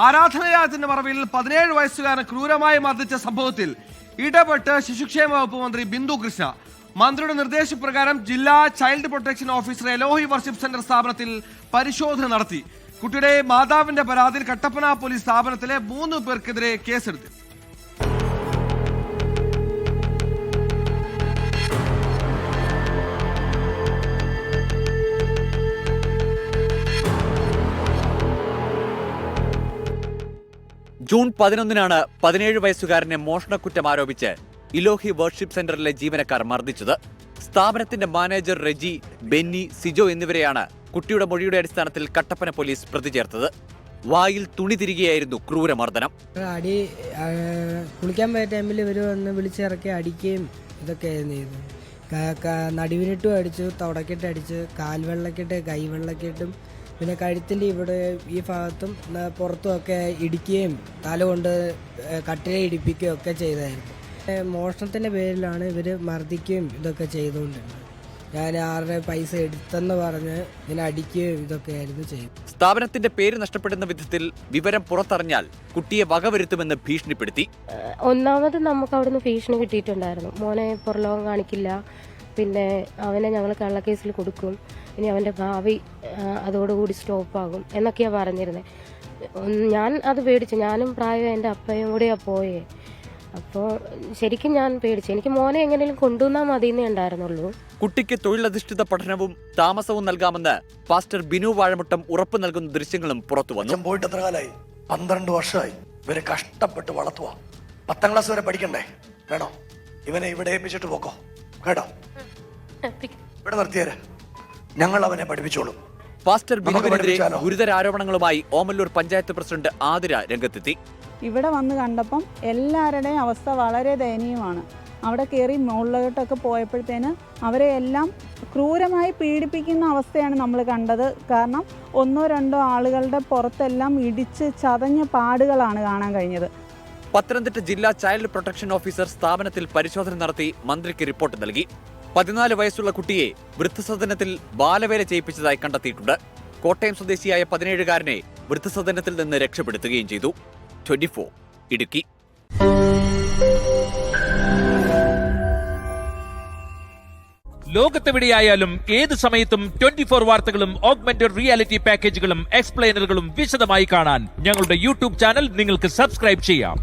ആരാധനാലയത്തിന്റെ മറവിൽ 17 വയസ്സുകാരൻ ക്രൂരമായി മർദ്ദിച്ച സംഭവത്തിൽ ഇടപെട്ട് ശിശുക്ഷേമ വകുപ്പ് മന്ത്രി ബിന്ദു കൃഷ്ണ. മന്ത്രിയുടെ നിർദ്ദേശപ്രകാരം ജില്ലാ child protection officer Elohi worship centre സ്ഥാപനത്തിൽ പരിശോധന നടത്തി. കുട്ടിയുടെ മാതാവിന്റെ പരാതിയിൽ കട്ടപ്പന പോലീസ് സ്ഥാപനത്തിലെ 3 പേർക്കെതിരെ കേസെടുത്തു. ജൂൺ 11-നാണ് 17 വയസ്സുകാരനെ മോഷണക്കുറ്റം ആരോപിച്ച് ഇലോഹി വർഷിപ്പ് സെന്ററിലെ ജീവനക്കാർ മർദ്ദിച്ചത്. സ്ഥാപനത്തിന്റെ മാനേജർ റെജി, ബെന്നി, സിജോ എന്നിവരെയാണ് കുട്ടിയുടെ മൊഴിയുടെ അടിസ്ഥാനത്തിൽ കട്ടപ്പന പോലീസ് പ്രതി ചേർത്തത്. വായിൽ തുണി തിരികെയായിരുന്നു ക്രൂരമർദ്ദനം. കുളിക്കാൻ പോയ ടൈമിൽ ഇവർ വന്ന് വിളിച്ചിറക്കി അടിക്കുകയും ഇതൊക്കെയായിരുന്നു ചെയ്തത്. നടുവിനിട്ടും അടിച്ചു, തുടക്കിട്ട് അടിച്ച്, കാൽവെള്ളക്കിട്ട്, കൈവെള്ളക്കിട്ടും, പിന്നെ കഴുത്തിൻ്റെ ഇവിടെ ഈ ഭാഗത്തും പുറത്തുമൊക്കെ ഇടിക്കുകയും തല കൊണ്ട് കട്ടിലെ ഇടിപ്പിക്കുകയും ഒക്കെ ചെയ്തായിരുന്നു. മോഷണത്തിൻ്റെ പേരിലാണ് ഇവർ മർദ്ദിക്കുകയും ഇതൊക്കെ ചെയ്തുകൊണ്ടിരുന്നത്. ഞാൻ ആരുടെ പൈസ എടുത്തെന്ന് പറഞ്ഞ് ഇങ്ങനെ അടിക്കുകയും ഇതൊക്കെയായിരുന്നു ചെയ്തത്. സ്ഥാപനത്തിന്റെ പേര് നഷ്ടപ്പെടുന്ന വിധത്തിൽ വിവരം പുറത്തറിഞ്ഞാൽ കുട്ടിയെ വകവരുത്തുമെന്ന് ഭീഷണിപ്പെടുത്തി. ഒന്നാമത് നമുക്ക് അവിടുന്ന് ഭീഷണി കിട്ടിയിട്ടുണ്ടായിരുന്നു. മോനെ പുറലോകം കാണിക്കില്ല, പിന്നെ അവനെ ഞങ്ങൾ കള്ളക്കേസിൽ കൊടുക്കും, ഇനി അവൻ്റെ ഭാവി അതോടുകൂടി സ്റ്റോപ്പാകും എന്നൊക്കെയാണ് പറഞ്ഞിരുന്നത്. ഞാൻ അത് പേടിച്ചു. ഞാനും പ്രായം എൻ്റെ അപ്പയും കൂടെയാണ് പോയേ. അപ്പോൾ ശരിക്കും ഞാൻ പേടിച്ചു. എനിക്ക് മോനെ എങ്ങനെയും കൊണ്ടുവന്നാൽ മതിയെന്നേ ഉണ്ടായിരുന്നുള്ളൂ. കുട്ടിക്ക് തൊഴിലധിഷ്ഠിത പഠനവും താമസവും നൽകാമെന്ന് പാസ്റ്റർ ബിനു വാഴമുട്ടം ഉറപ്പ് നൽകുന്ന ദൃശ്യങ്ങളും പുറത്തു വന്നു. പോയിട്ട് എത്ര കാലമായി? 12 വർഷമായി. ഇവരെ കഷ്ടപ്പെട്ട് വളർത്തുക. 10ാം ക്ലാസ് വരെ പഠിക്കണ്ടേ? വേണോ? ഇവനെ ഇവിടെ ഏൽപ്പിച്ചിട്ട് പോക്കോ, കേട്ടോ? ഇവിടെ നിർത്തിയേരെ, ഞങ്ങൾ അവനെ പഠിപ്പിച്ചോളും. പാസ്റ്റർ ബിനുവിനെതിരെ ഗുരുതര ആരോപണങ്ങളുമായി ഓമല്ലൂർ പഞ്ചായത്ത് പ്രസിഡന്റ് ആതിര രംഗത്തെത്തി. ഇവിടെ വന്ന് കണ്ടപ്പം എല്ലാവരുടെയും അവസ്ഥ വളരെ ദയനീയമാണ്. അവിടെ കയറി മുകളിലോട്ടൊക്കെ പോയപ്പോഴത്തേന് അവരെ എല്ലാം ക്രൂരമായി പീഡിപ്പിക്കുന്ന അവസ്ഥയാണ് നമ്മൾ കണ്ടത്. കാരണം 1-2 ആളുകളുടെ പുറത്തെല്ലാം ഇടിച്ച് ചതഞ്ഞ പാടുകളാണ് കാണാൻ കഴിഞ്ഞത്. പത്തനംതിട്ട ജില്ലാ ചൈൽഡ് പ്രൊട്ടക്ഷൻ ഓഫീസർ സ്ഥാപനത്തിൽ പരിശോധന നടത്തി മന്ത്രിക്ക് റിപ്പോർട്ട് നൽകി. 14 വയസ്സുള്ള കുട്ടിയെ വൃദ്ധസദനത്തിൽ ബാലവേല ചെയ്യിപ്പിച്ചതായി കണ്ടെത്തിയിട്ടുണ്ട്. കോട്ടയം സ്വദേശിയായ 17-കാരനെ വൃദ്ധസദനത്തിൽ നിന്ന് രക്ഷപ്പെടുത്തുകയും ചെയ്തു. 24 ഇടുക്കി. ലോകത്തെവിടെയായാലും ഏത് സമയത്തും 24 വാർത്തകളും ഓഗ്മെന്റഡ് റിയാലിറ്റി പാക്കേജുകളും എക്സ്പ്ലെയിനറുകളും വിശദമായി കാണാൻ ഞങ്ങളുടെ യൂട്യൂബ് ചാനൽ നിങ്ങൾക്ക് സബ്സ്ക്രൈബ് ചെയ്യാം.